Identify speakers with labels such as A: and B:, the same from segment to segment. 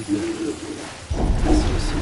A: dig the... Let's do some...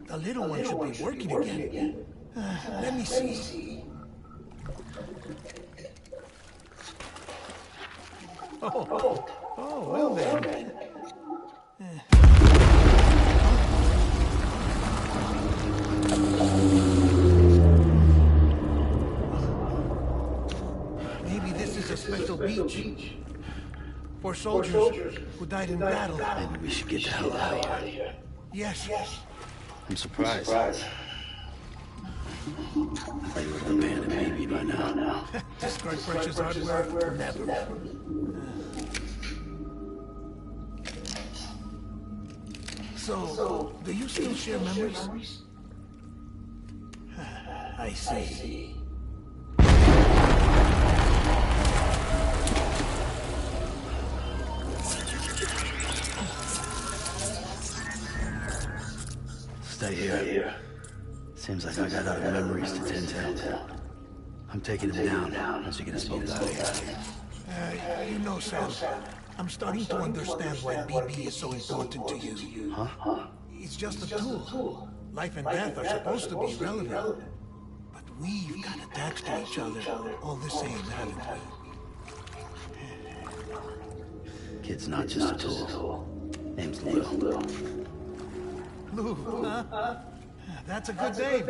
B: The little one should be working again. Let me see. Oh, well then. Maybe this is a special beach for soldiers who died in battle.
A: Maybe we should get the hell out of here.
B: Yes.
A: I'm surprised. I thought you would have abandoned me by now.
B: Destroy precious hardware? Never. So, do you still share memories? I see.
A: Stay here. Seems like I got other memories to tend to. I'm taking them down once you get us both out of here.
B: You know, Sam, I'm starting to understand why BB is so important to you.
A: Huh?
B: It's just a tool. Life and death are supposed to be relevant. But we've got attached to each other all the same, haven't we?
A: Kid's not just a tool. Name's Lou.
B: Lou, huh? That's a good name.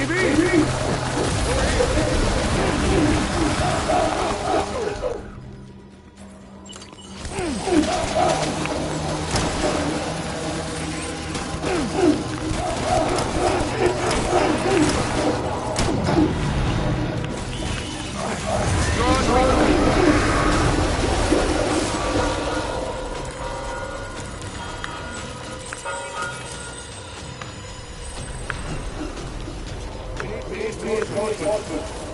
B: Baby! Move.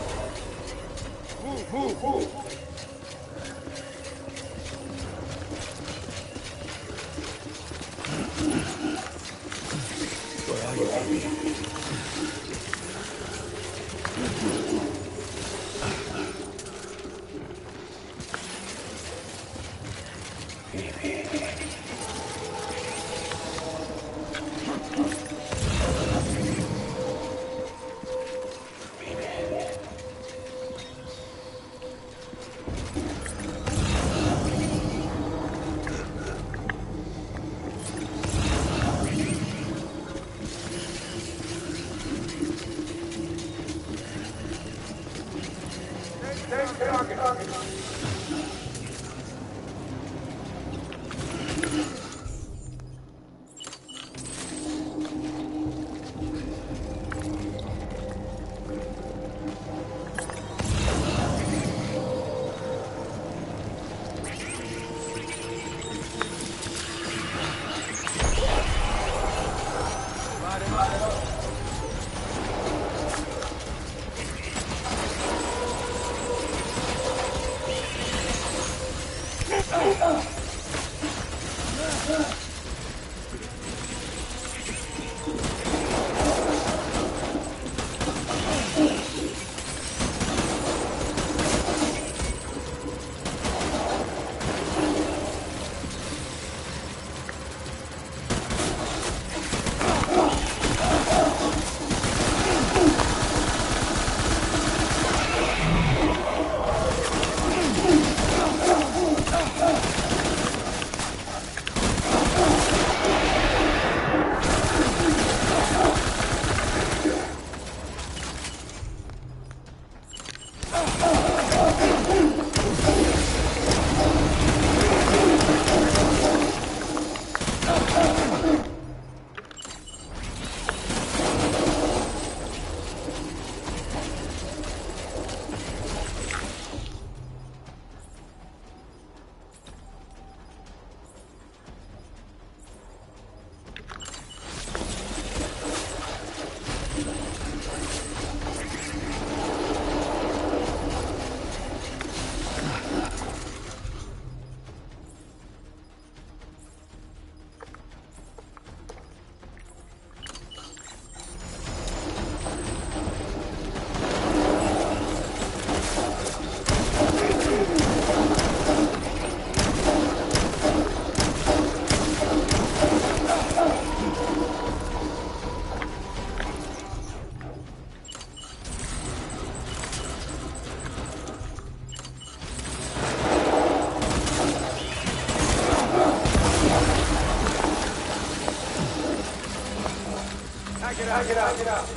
B: Get out.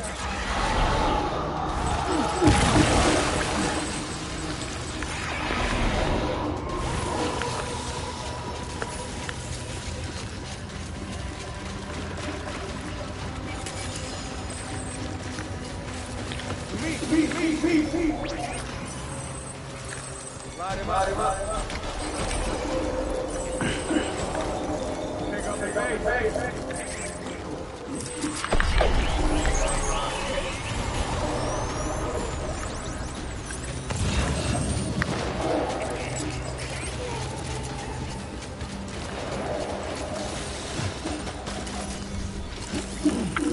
B: Light him up. Pick up the base.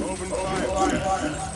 B: Open fire.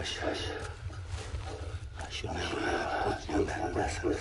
A: I should never have done that lesson.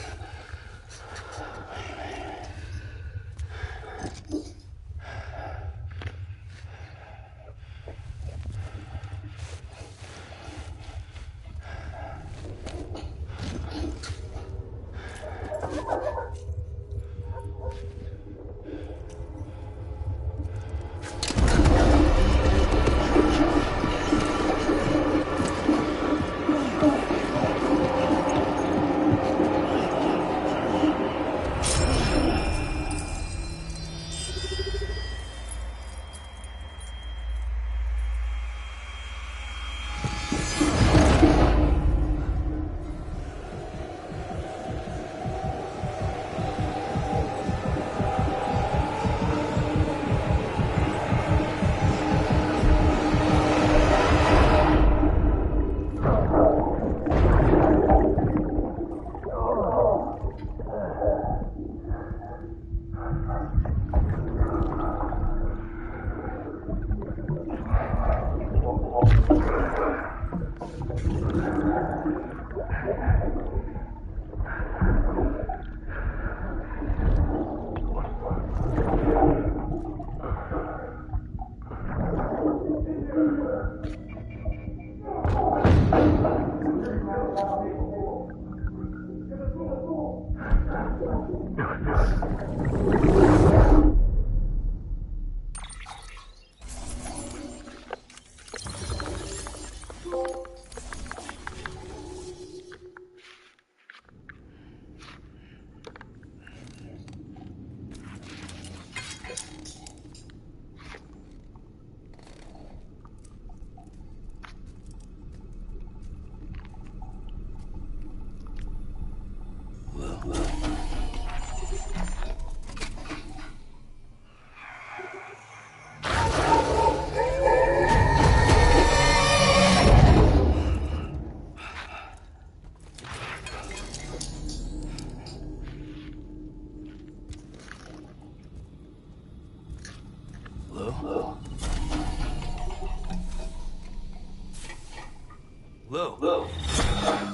B: Lou.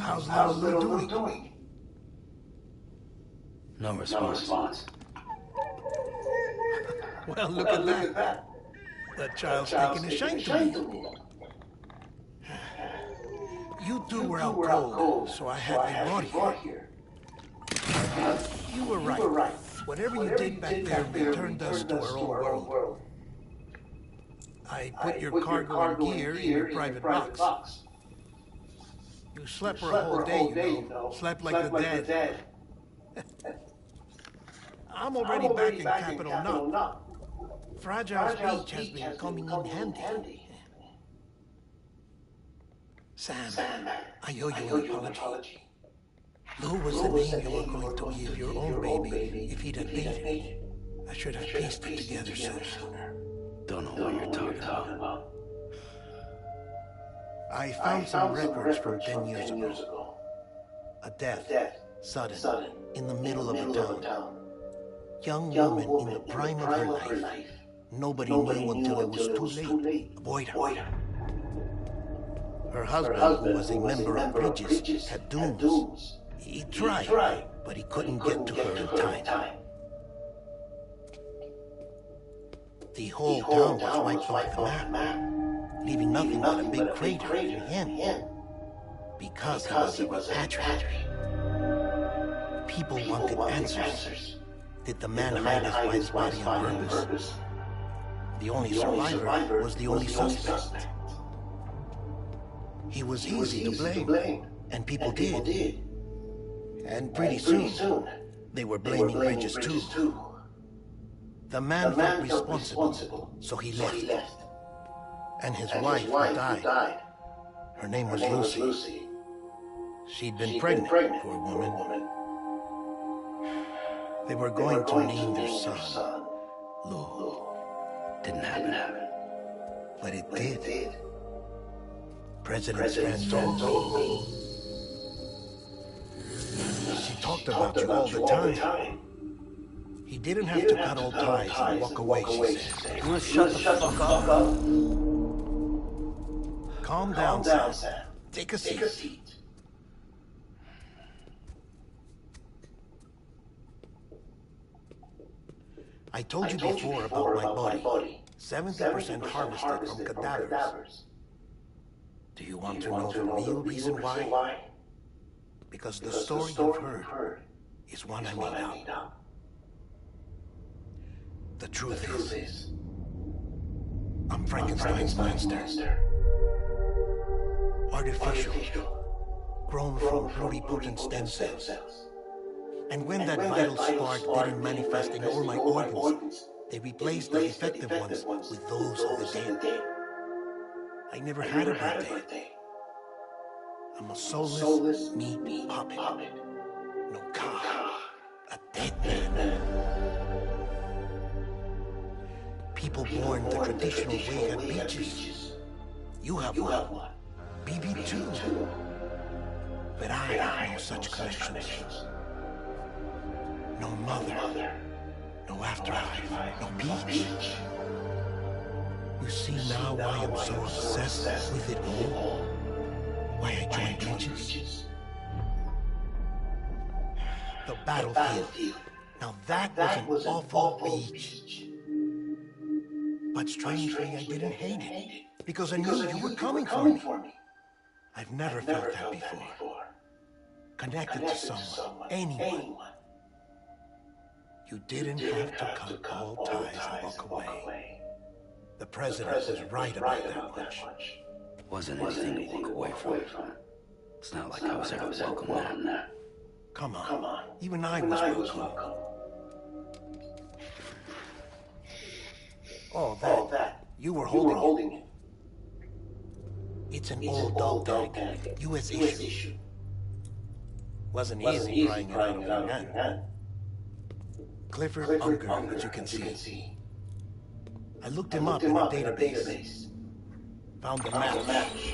B: How's little Lou doing?
A: No response.
B: Well, look at that. That child's taking a shine to me. You two were out cold, so I had you brought here. You were right. Whatever you did back there returned us to our own world. I put your cargo and gear in your private box. You slept for a whole day, you know. Slept like the dead. I'm already back in Capital Knot. Fragile's Beach has been coming in handy. Sam, I owe you an apology. Lou was the name you were going to give your own baby if he'd have made it. I should have pieced it together sooner.
A: Don't know what you're talking about.
B: I found some records from 10 years ago. A death, sudden, in the middle of the town. Young woman in the prime of her life. Nobody knew until it was too late. Avoid her. Her husband, who was a member of Bridges, had dooms. He tried, but he couldn't get to her in time. The whole town was wiped off the map, leaving nothing but a big crater in him. Because he was a repatriate. People wanted answers. Did the man hide his wife's body on purpose? The only survivor was the only suspect. He was easy to blame, and people did. And pretty soon, they were blaming Bridges too. The man felt responsible, so he left. And his wife died. Her name was Lucy. She'd been pregnant for a woman. They were going to name their son Lou.
A: Didn't happen.
B: But it did. President's friend told me. She talked about you all the time. He didn't have to cut all ties and walk away, she said.
A: You wanna shut the fuck up?
B: Calm down, Sam. Take a seat. I told you before about my body. 70% harvested from cadavers. Do you want to know the real reason why? Because the story you've heard is one I made up. The truth is, I'm Frankenstein's monster. Artificial, grown from pluripotent stem cells. And when that vital spark didn't manifest in all my organs, they replaced the defective ones with those of the dead. I never had a birthday. I'm a soulless meat puppet. No car. A dead man. People born the traditional way at beaches. You have one. BB too. But I have no such connections. No mother. No afterlife. No beach. You see now why I'm so obsessed with it all? Why I joined Bridges? The battlefield. Now that was an awful beach. But strangely, I didn't hate it. Because I knew you were coming for me. I've never felt that before. Connected to someone, anyone. You didn't have to cut all ties and walk away. The president was right about that much.
A: Wasn't anything to walk away from. It's not like I was ever welcome there.
B: Come on. Even I was welcome. Oh, that. You were holding it. It's an old dog tag. U.S. issue. Wasn't easy prying it out of your hand. Clifford Unger, as you can see. I looked him up in a database. Found the match.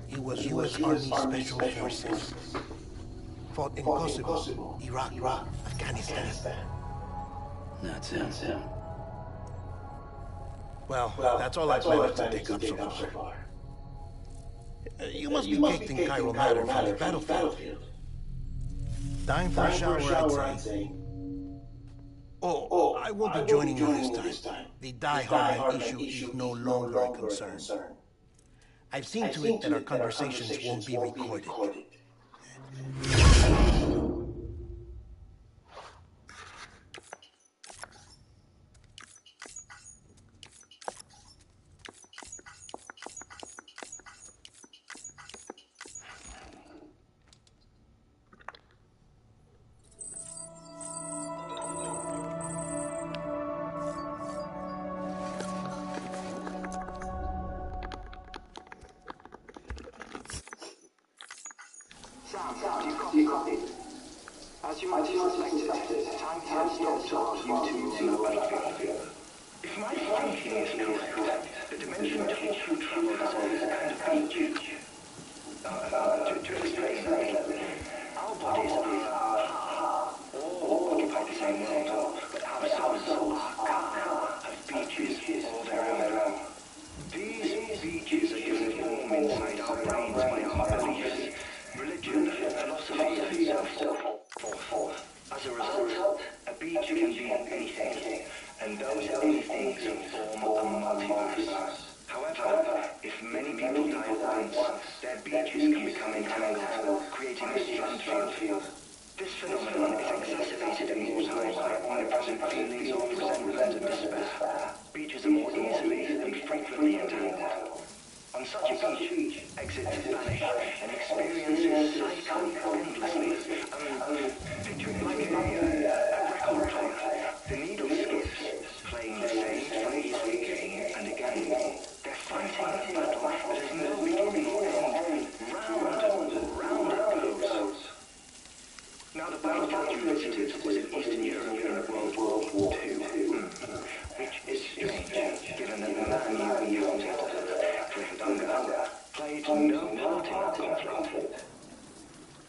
B: He was U.S. Army Special Forces. Fought in Kosovo, Iraq, Afghanistan.
A: That's him.
B: Well, that's all I've managed to dig up so far. You must be caked in chiral matter from the battlefield. Time for a shower, I'd say. Oh, I won't be joining you this time. The die-hard issue is no longer a concern. I've seen to it that our conversations won't be recorded.
C: Do you copy? As you might have suspected, time has stopped while you two on the battlefield. If my thinking is correct, the dimension to which you travel is a kind of beach. To explain that, our bodies all occupy the same world, but our souls have beaches all their own. These beaches are given form inside our brains by our beliefs, religion, philosophy, and so forth. As a result, a beach can be anything, and those anythings form a multiverse. However, if many people die at once, their beaches can become entangled, creating a strand field. This phenomenon is exacerbated in wartime by omnipresent feelings of resentment and despair. Beaches are more easily and frequently entangled. On such a beach, exits vanish and experiences cycle endlessly. Picture it like a record player. The needle skips, playing the same phrase again and again. They're fighting a battle that has no beginning or end. Round it goes. Now the battlefield you visited was in Eastern Europe in World War II, which is strange, given that the man you encountered, played no part in that conflict.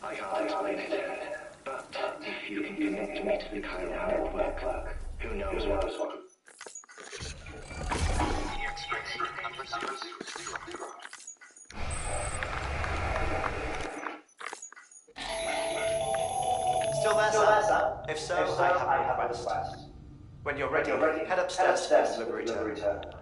C: I can't explain it, but if you can connect me to the chiral network, who knows what.
D: Still there, sir? If so, I have a request. When you're ready, head upstairs to the delivery terminal.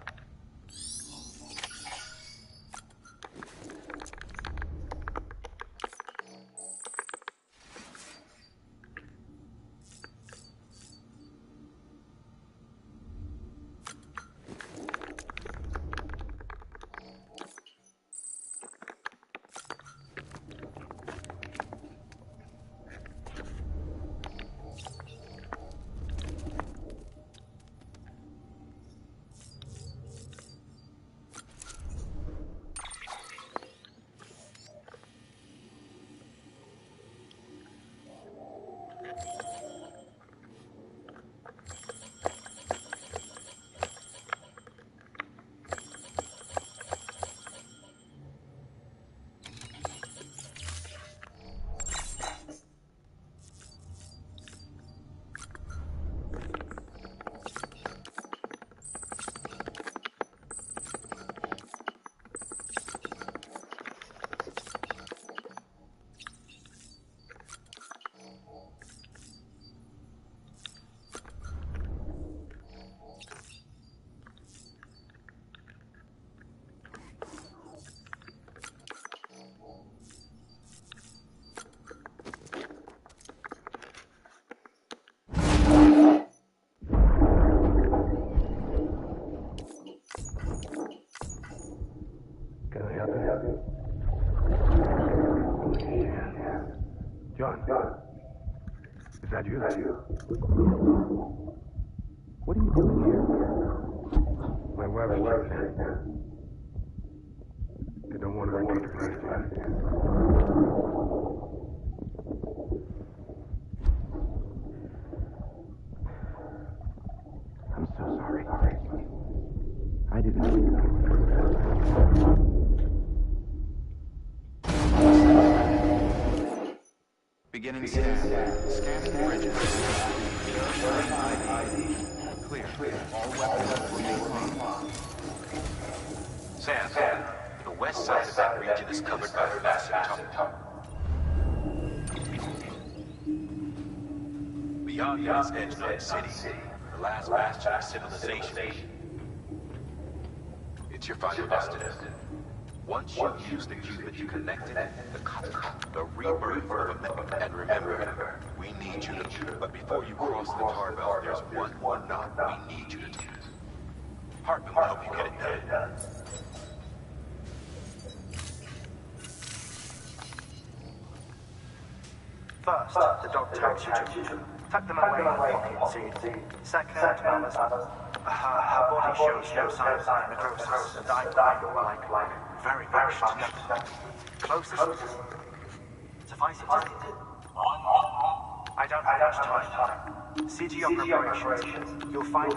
E: John, is that you? What are you doing here? My wife's sick. They don't want to repeat her last. I'm so sorry. I didn't know you.
F: Beginning scan. Scanning bridges. ID. Clear. All weapons will be clean. Sam, the west side of that region is covered by a massive tunnel. Beyond that is Edgelord City, the last bastion of civilization. It's your final destination. Once you use the qubit you connected, the rebirth of a memory. And remember, we need you to... But before you cross the tar belt, there's one knot we need you to do. Hartman will help you get it done.
D: First, the dog tags you to tuck them away in the pocket seat. Second, Mama's her body shows no signs of necrosis, and I would like very much to know. Closest, suffice it. I don't have much time. CG operations. You'll find.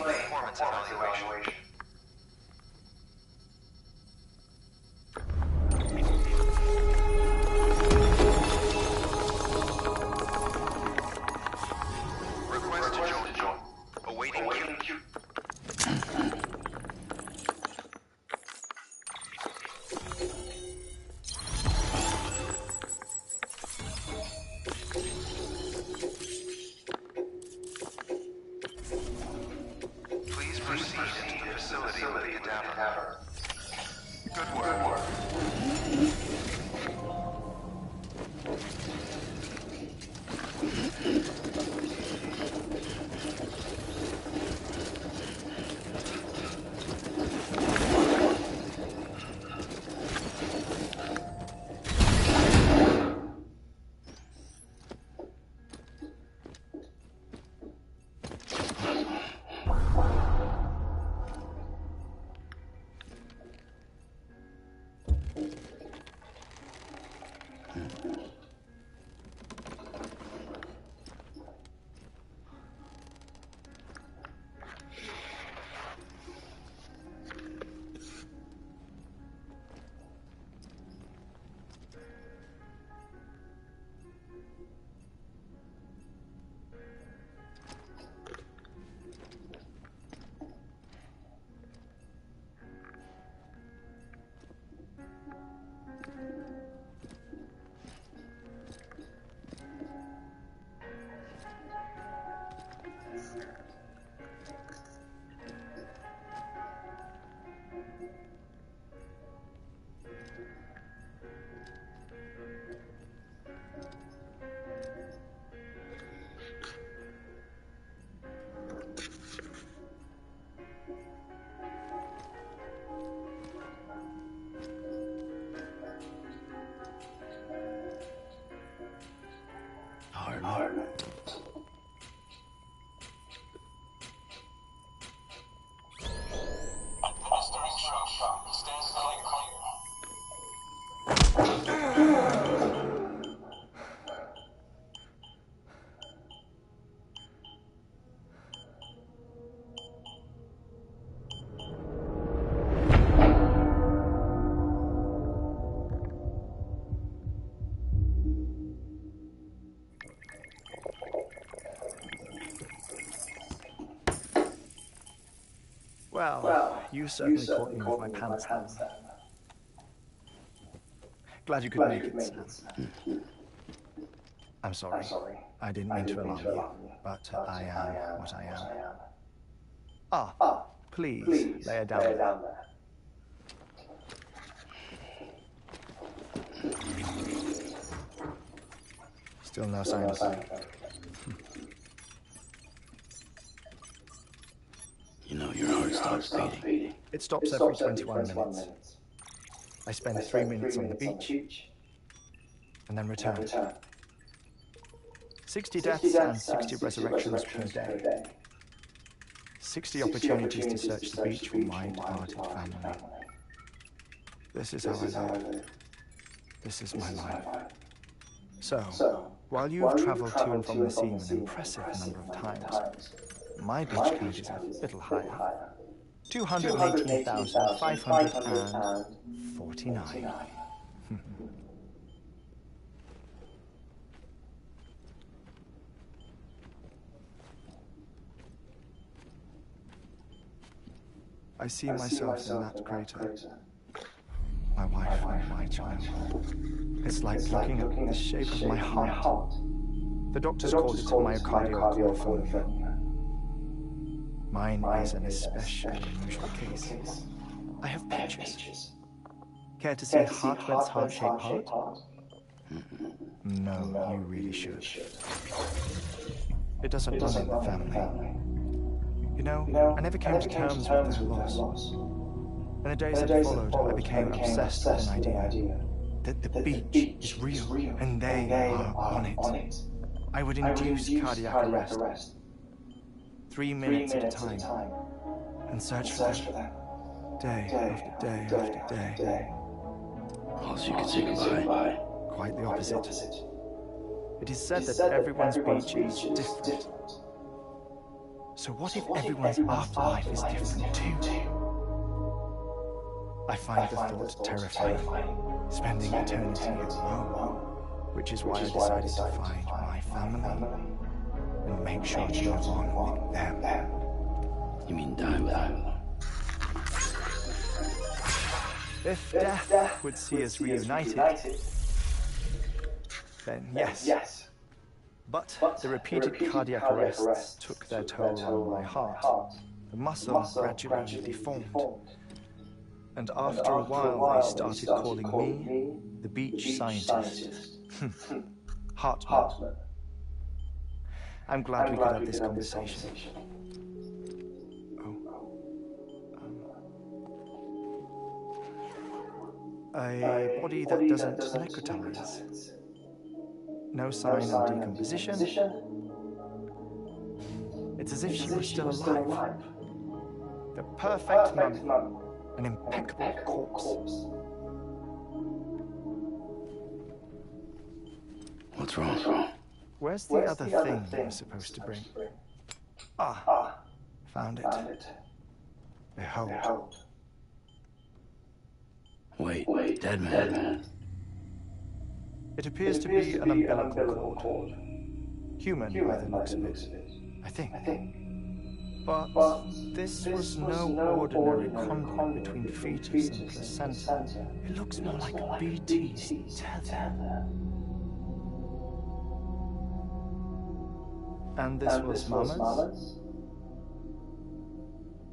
D: performance evaluation. Request to join. Awaiting cue. Please proceed into the facility with the adapter. Good work.
A: Hard.
G: Well, you certainly caught me with my pants down. Glad you could make it, Sam. I'm sorry. I didn't mean to alarm you, but I am what I am. Ah, please, lay her down there. Still no sign of her.
A: You know, your heart stops beating.
G: It stops every 21 minutes. I spend 3 minutes on the beach, and then return. 60 deaths and 60 resurrections per day. 60 opportunities to search the beach for my departed family. This is how I live. This is my life. So, while you've traveled to and from the scene an impressive number of times, my beach count is a little higher. 218,549. I see myself in that crater. My wife and my child. It's like looking at the shape of my heart. The doctors called it myocardial core failure. Mine is an especially unusual case. I have pictures. Care to see Hartwell's heart-shaped heart? No, you really should. It doesn't run in the family. You know, I never came to terms with their loss. In the days that followed, I became obsessed with an idea. That the beach is real, and they are on it. I would induce cardiac arrest. 3 minutes at a time, and search for them, day after day after day.
A: All you could say goodbye.
G: Quite the opposite. It is said that everyone's beach is different. So what if everyone's afterlife is different too? I find the thought terrifying, spending eternity alone, which is why I decided to find my family and make sure to move on with them.
A: You mean die with them?
G: If death would see us reunited, then yes. But the repeated cardiac arrests took their toll on my heart. The muscle gradually deformed. And after a while, they started calling me the beach scientist. Hartman. I'm glad we could have this conversation. A body that doesn't necrotize. No sign of decomposition. It's as if she was still alive. The perfect mummy. An impeccable corpse.
A: What's wrong?
G: Where's the other thing you were supposed to bring? Ah, found it. Behold.
A: Wait, dead man.
G: It appears to be an umbilical cord. Human by the looks of it, I think. But this was no ordinary conduit between fetus and placenta. It looks more like a BT's tether. And this was Mama's?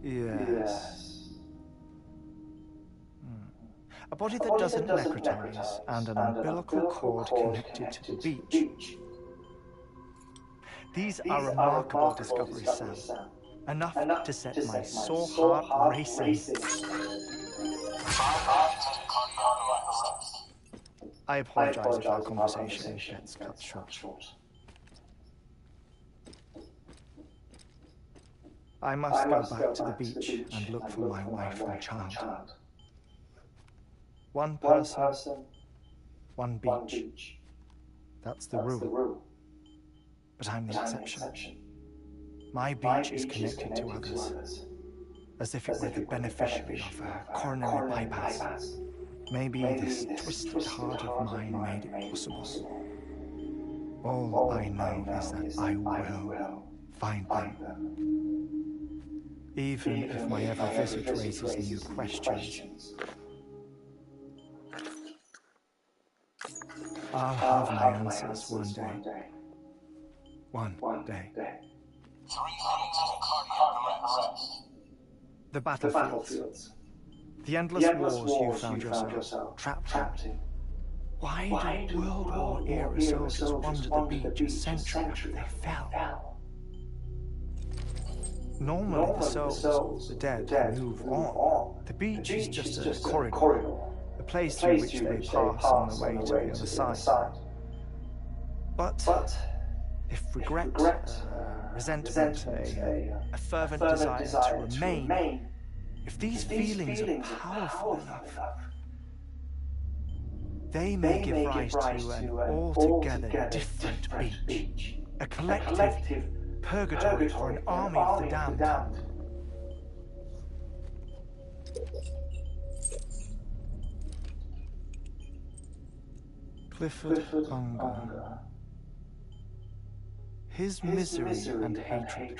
G: Yes. A body that doesn't necrotize and an umbilical cord connected to the beach. These are remarkable discoveries, Sam. Enough to set my sore heart racing. I apologize if our conversation gets cut short. I must go back to the beach and look for my wife and child. One person, one beach. That's the rule. But I'm the exception. My beach is connected to others, as if it were the beneficiary of a coronary bypass. Maybe this twisted heart of mine made it possible. All I know is that I will find them. Even if my ever visit raises new questions. I'll have my answers one day. One day.
H: 3 minutes of cardiac arrest.
G: The battlefields. The endless wars you found yourself trapped in. Why do World War era soldiers wander the beach a century after they fell? Normally the souls, the dead, move on. The beach is just a corridor. A place through which they pass on the way to the other side. But if regret, resentment, a fervent desire to remain, if these feelings are powerful enough, they may give rise to an altogether different beach, a collective purgatory or an army of the damned. Clifford Unger. His misery and hatred,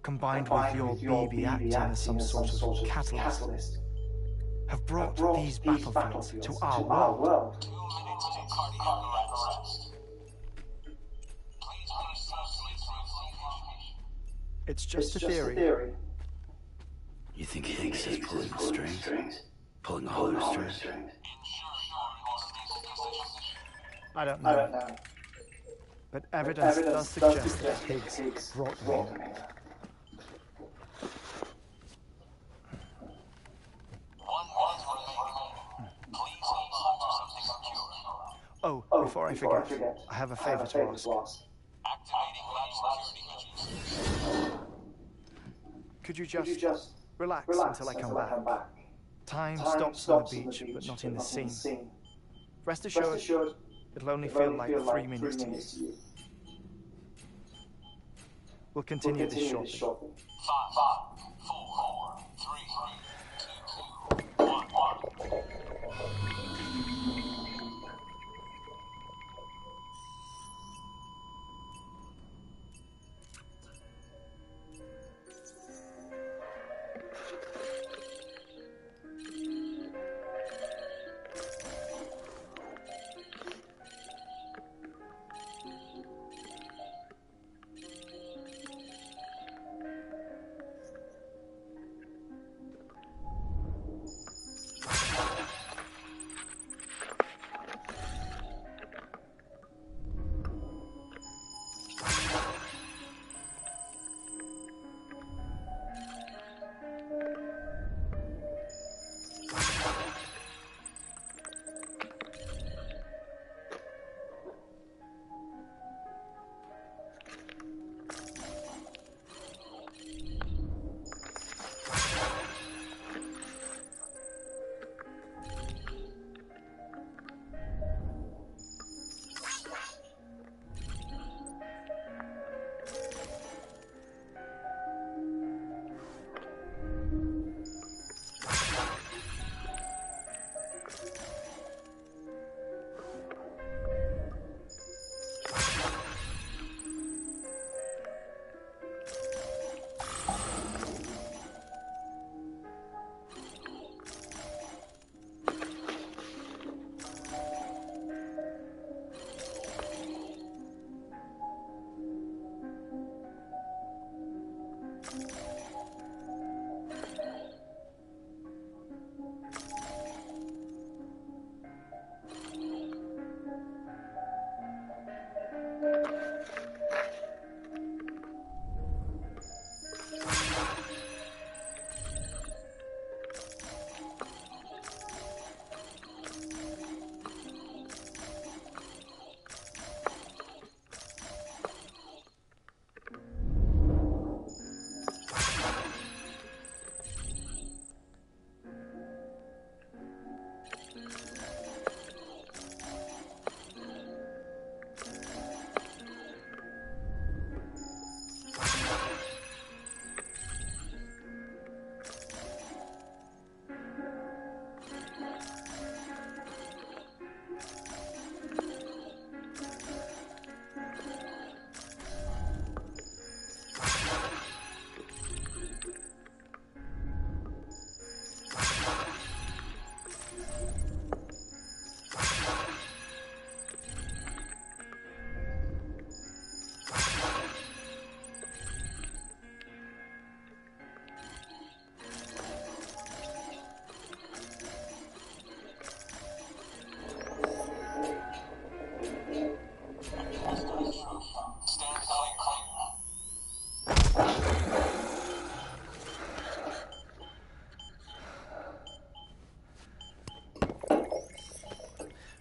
G: combined with your BB acting as some sort of catalyst, have brought these battlefields to our world.
H: 2 minutes of cardiac arrest. Please proceed with.
G: It's just a theory.
A: You think he's pulling the strings? Pulling all the strings?
G: I don't know. But evidence does suggest that Higgs brought them here. Oh, before I forget, I have a favor to ask.
H: Activating lab security measures.
G: Could you just relax until I come back? Time stops on the beach, but not in the scene. Rest assured, it'll only feel like 3 minutes to you. We'll continue this shortly.
H: 5, 4, 3, 2, 1.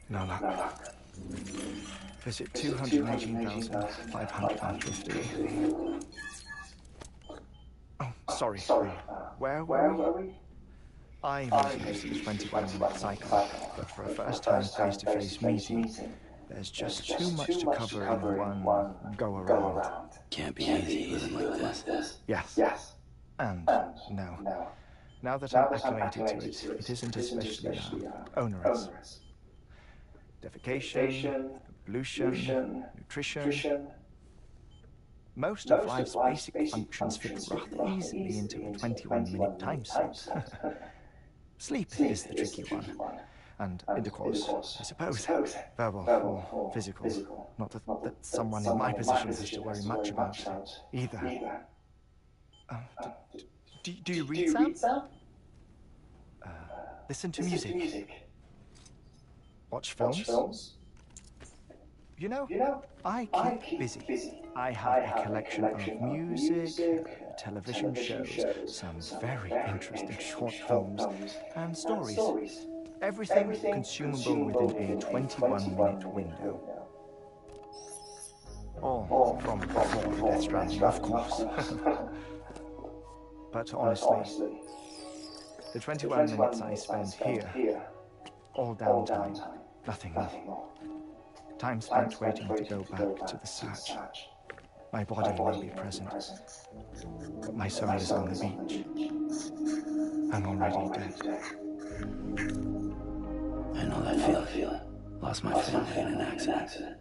G: No luck. Visit 218,550. Oh, sorry. Where were we? I use the 21-minute cycle, but for a first-time face-to-face meeting, there's just too much to cover in one go-around.
A: Can't be easy living like this.
G: Yes. And no. Now that I'm acclimated to it, it isn't especially onerous. Defecation, pollution, nutrition. Most of life's basic functions fit rather easily into a 21-minute time slot. Sleep is the tricky one. And intercourse, I suppose. Verbal or physical. Not that someone in my position has to worry much about either. Do you read, Sam? Listen to music. Watch films? You know, I keep busy. I have a collection of music, television shows, some very interesting short films, and stories. Everything consumable within a 21-minute window. All from before Death Stranding, of course. But honestly, the 21 minutes I spent here, all downtime, nothing more. Time spent waiting to go back to the search. My body may be present, but my soul is on the beach. I'm already dead.
A: I know that feeling. Lost my family in an accident.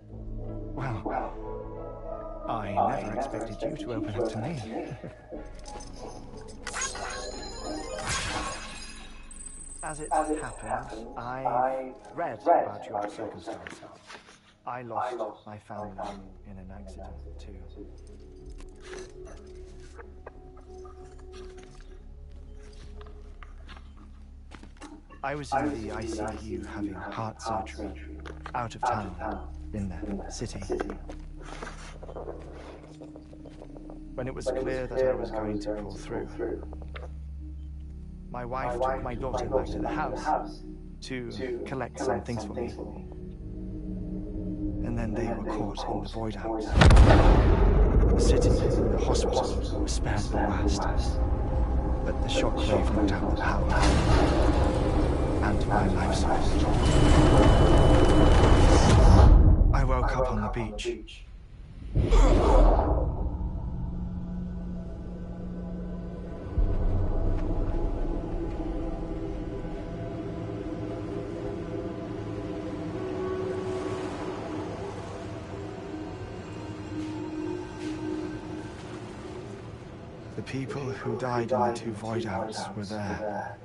G: Well, I never expected you to open up to me. As it happened, I read about your circumstances. I lost my family in an accident, too. I was in the ICU having heart surgery, out of town, in the city. When it was clear that I was going to pull through, my wife took my daughter back to the house to collect some things for me. And then they were caught in the void out. The city, the hospital, was spared the worst. But the shockwave knocked out the power. And my life source. I woke up on the beach. The people who died in the two void outs were there.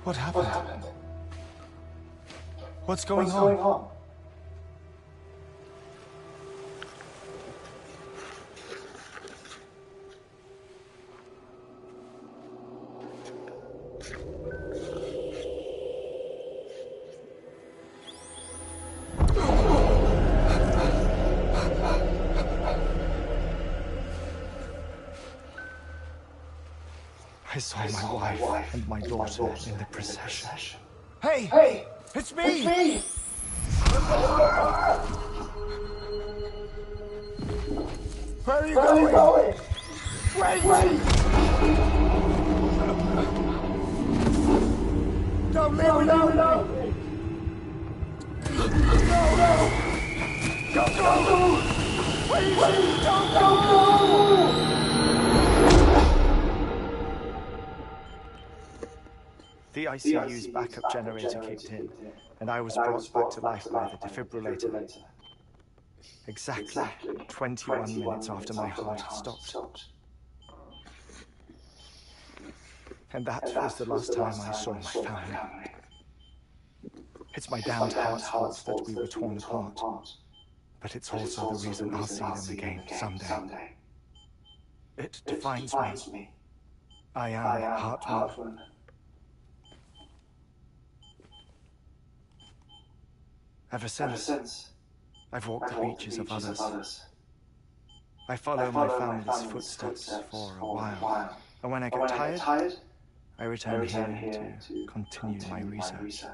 G: What happened? What's going on? I saw my wife and my daughter in the procession. Hey! It's me! Where are you going? Wait! Don't leave me! No! Go! Wait! Don't go! The ICU's backup generator kicked in, and I was brought back to life by the defibrillator. Exactly 21 minutes after my heart had stopped. And that was the last time I saw my family. It's my damned heart's fault that we were torn apart. But it's also the reason I'll see them again someday. It defines me. I am Hartman. Ever since, I've walked the beaches of others. I follow my family's footsteps for a while. And when I get tired, I return here to continue my research.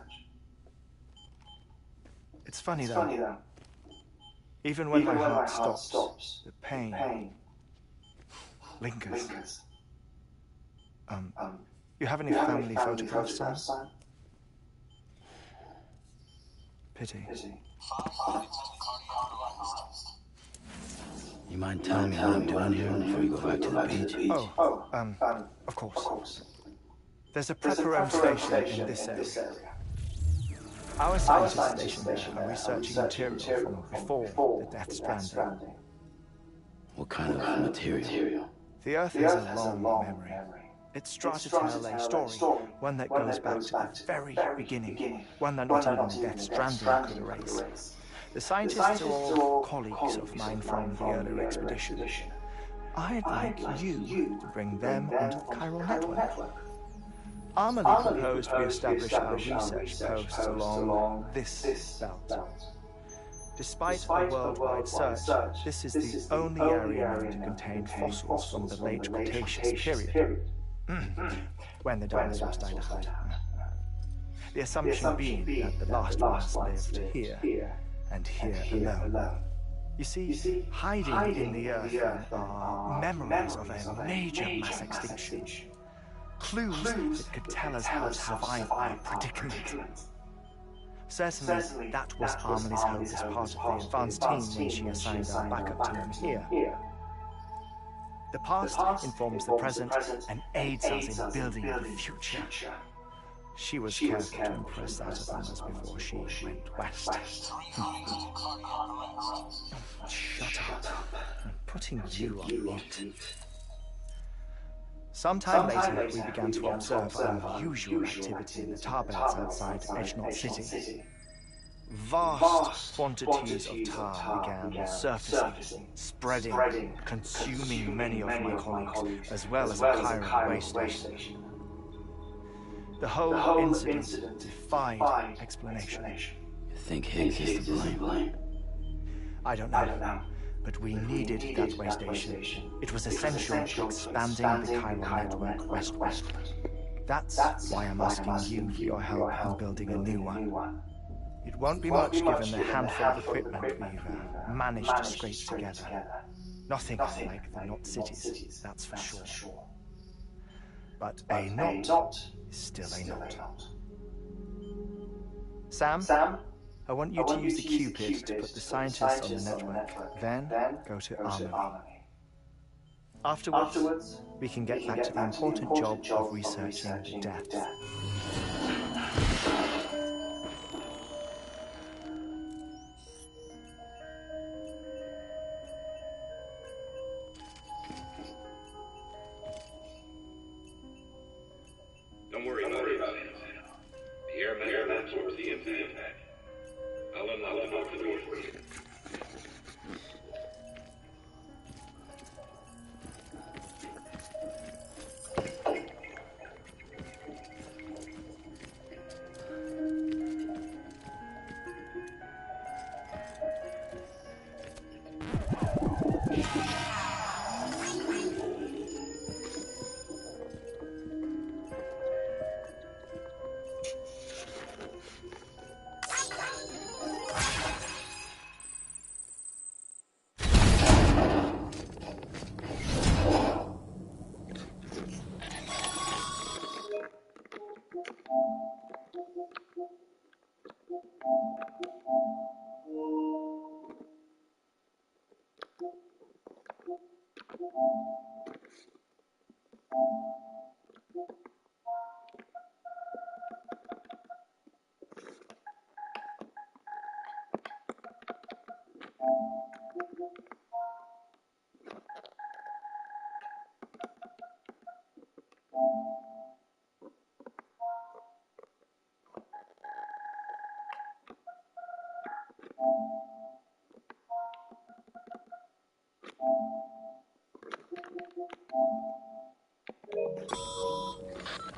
G: It's funny though. Even when my heart stops, the pain lingers. You have any family photographs, Sam? Pity.
A: You mind telling me what I'm doing here before you go back to the beach?
G: Of course. There's a prep station in this area. Our scientists stationed there are researching material from before the Death Stranding.
A: What kind of material?
G: The Earth has a long memory. It started to tell a story, one that goes back to the very beginning, one that not even Death Stranding could erase. The scientists are all colleagues of mine from the earlier expedition. I'd like you to bring them onto the chiral network. Amelie proposed we establish our research posts along this belt. Despite a worldwide search, this is the only area known to contain fossils from the late Cretaceous period. When the dinosaurs died out. The assumption being that the last ones lived here, and here alone. You see, hiding in the Earth are memories of a major mass extinction. Clues that could tell us how to survive our predicament. Certainly, that was Amelie's hope as part of the advanced team when she assigned our backup team here. The past informs the present and aids us in building the future. She was careful to impress that upon us before she went west. Shut up. I'm putting you on mute. Sometime later, we began to observe unusual activity in the tar beds outside Edgenot City. Vast quantities of tar began surfacing, spreading, consuming many of my colleagues, as well as a Chiron way station. The whole incident defied explanation.
A: You think Higgs is to blame?
G: I don't know, but we needed that way station. It was essential to expanding the Chiron network westward. That's why I'm asking you for your help in building a new one. It won't be much given the handful of equipment we've managed to scrape together. Nothing like the Knot cities, that's for sure. But a knot is still a knot. Sam, I want you to use the Cupid to put the scientists on the network, then go to Amelie. Afterwards, we can get back to the important job of researching the deaths.
C: Don't worry about it. The air map absorbs the impact. I'll unlock the door for you.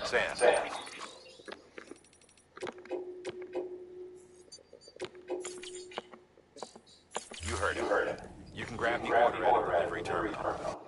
F: Sam. You heard him. You can grab the order at the delivery terminal.